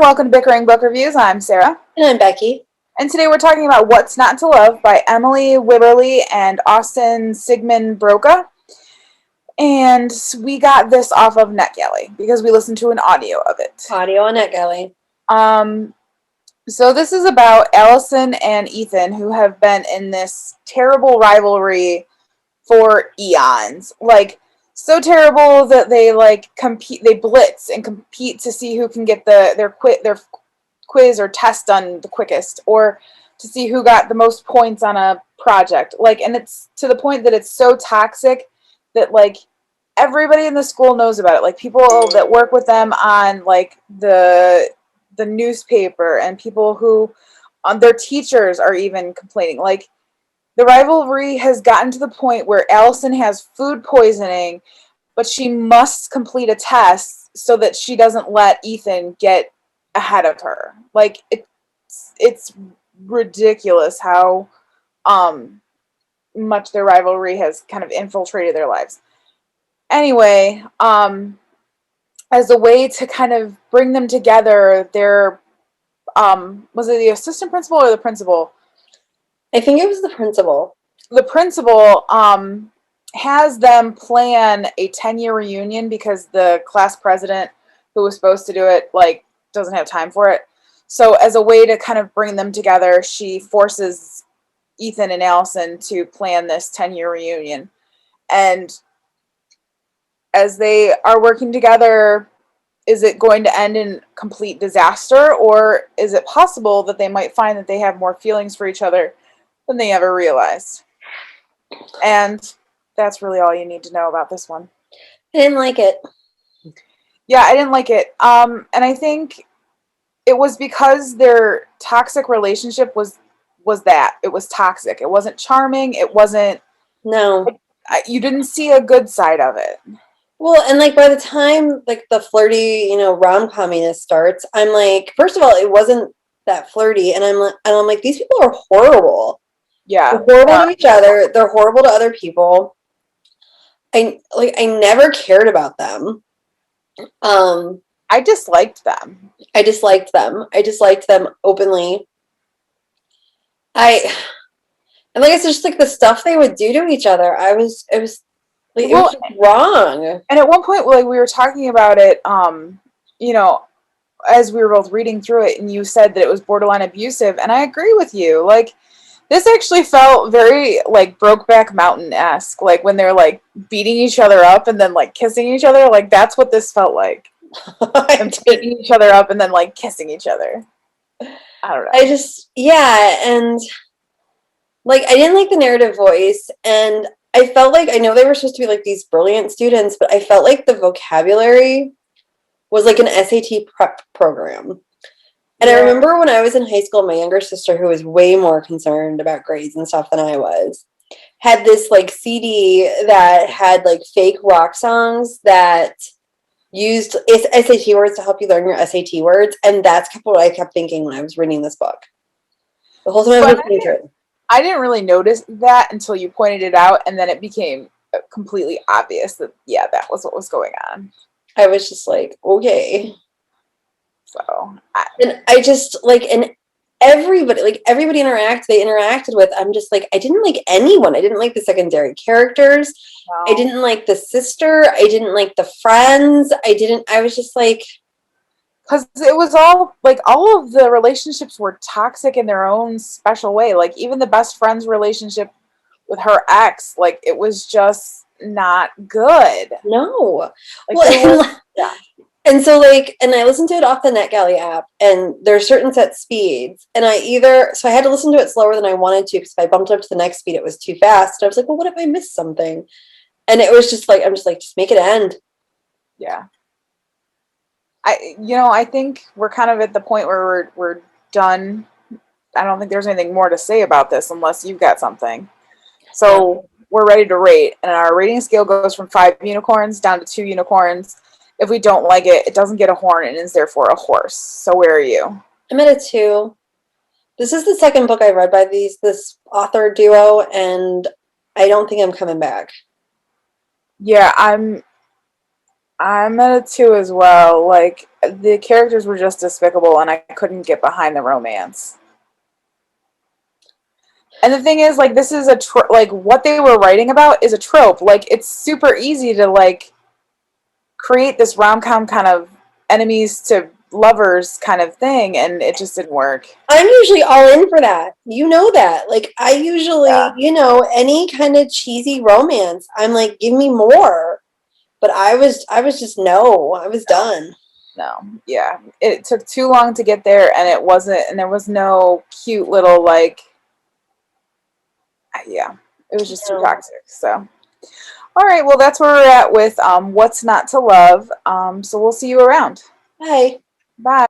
welcome to Bickering Book Reviews. I'm Sarah. And I'm Becky. And today we're talking about What's Not to Love by Emily Wibberley and Austin Siegemund-Broka. And we got this off of NetGalley because we listened to an audio of it. Audio on NetGalley. So this is about Allison and Ethan, who have been in this terrible rivalry for eons. Like, so terrible that they compete, they blitz and compete to see who can get their quiz or test done the quickest, or to see who got the most points on a project. And it's to the point that it's so toxic that everybody in the school knows about it. Like, people that work with them on the newspaper, and people who their teachers are even complaining. The rivalry has gotten to the point where Allison has food poisoning, but she must complete a test so that she doesn't let Ethan get ahead of her. It's ridiculous how much their rivalry has kind of infiltrated their lives. Anyway, as a way to kind of bring them together, was it the assistant principal or the principal? I think it was the principal. The principal has them plan a 10-year reunion because the class president who was supposed to do it doesn't have time for it. So as a way to kind of bring them together, she forces Ethan and Allison to plan this 10-year reunion. And as they are working together, is it going to end in complete disaster, or is it possible that they might find that they have more feelings for each other than they ever realized? And that's really all you need to know about this one. I didn't like it. Yeah, I didn't like it. And I think it was because their toxic relationship was that. It was toxic. It wasn't charming. It wasn't... No. You didn't see a good side of it. Well, and by the time the flirty, rom-comminess starts, I'm like, first of all, it wasn't that flirty, and I'm like, these people are horrible. Yeah. They're horrible to each other. They're horrible to other people. I never cared about them. I disliked them. I disliked them openly. And it's just the stuff they would do to each other. It was wrong. And at one point, we were talking about it, as we were both reading through it, and you said that it was borderline abusive, and I agree with you. This actually felt very Brokeback Mountain-esque, when they're beating each other up and then kissing each other. That's what this felt like. Them beating each other up and then kissing each other. I don't know. And I didn't like the narrative voice, and I felt I know they were supposed to be these brilliant students, but I felt the vocabulary was an SAT prep program. And yeah. I remember when I was in high school, my younger sister, who was way more concerned about grades and stuff than I was, had this CD that had fake rock songs that used SAT words to help you learn your SAT words. And that's what I kept thinking when I was reading this book. The whole time I was listening to it. I didn't really notice that until you pointed it out, and then it became completely obvious that, yeah, that was what was going on. I was just okay. So, and I just, and everybody they interacted with, I'm just I didn't like anyone. I didn't like the secondary characters. No. I didn't like the sister. I didn't like the friends. I was just because it was all all of the relationships were toxic in their own special way. Even the best friend's relationship with her ex, it was just not good. No. Yeah. And so and I listened to it off the NetGalley app, and there are certain set speeds, and I had to listen to it slower than I wanted to, because if I bumped up to the next speed, it was too fast. And I was well, what if I missed something? And it was just I'm just just make it end. Yeah. I think we're kind of at the point where we're done. I don't think there's anything more to say about this unless you've got something. So we're ready to rate, and our rating scale goes from 5 unicorns down to 2 unicorns. If we don't like it, it doesn't get a horn and is therefore a horse. So where are you? I'm at a 2. This is the second book I read by this author duo, and I don't think I'm coming back. Yeah, I'm at a 2 as well. Like, the characters were just despicable, and I couldn't get behind the romance. And the thing is, like, this is like, what they were writing about is a trope. Like, it's super easy to, like, create this rom-com kind of enemies to lovers kind of thing, and it just didn't work. I'm usually all in for that. You know that. Like, I usually, Yeah. any kind of cheesy romance, I'm like, give me more. But I was just no. I was No. done. No. Yeah. It took too long to get there, and there was no cute little, like, yeah. It was just too No. toxic. So, all right. Well, that's where we're at with What's Not to Love. So we'll see you around. Bye. Bye.